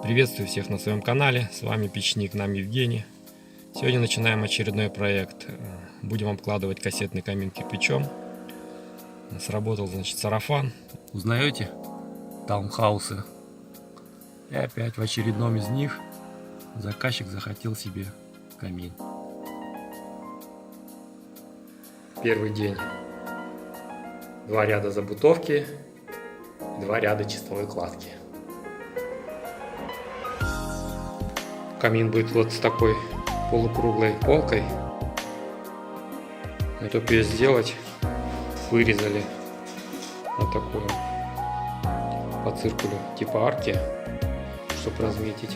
Приветствую всех на своем канале, с вами печник нам Евгений. Сегодня начинаем очередной проект. Будем обкладывать кассетный камин кирпичом. Сработал, значит, сарафан. Узнаете? Таунхаусы. И опять в очередном из них заказчик захотел себе камин. Первый день. 2 ряда забутовки, 2 ряда чистовой кладки. Камин будет вот с такой полукруглой полкой. Чтобы ее сделать, вырезали вот такую по циркулю типа арки, чтобы разметить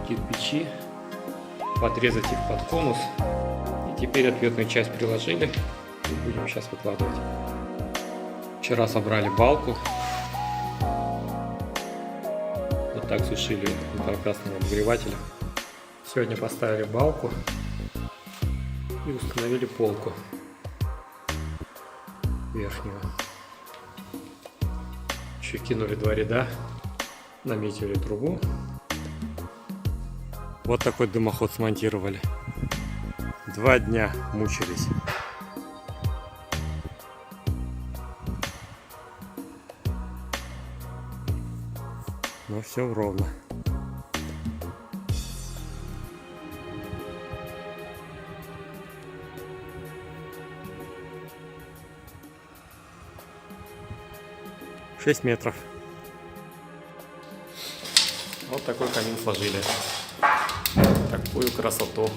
кирпичи, подрезать их под конус. И теперь ответную часть приложили и будем сейчас выкладывать. Вчера собрали балку. Вот так сушили инфракрасным обогревателем. Сегодня поставили балку и установили полку верхнюю. Еще кинули 2 ряда, наметили трубу. Вот такой дымоход смонтировали. 2 дня мучились. Но все ровно. Метров. Вот такой камин сложили. Такую красоту.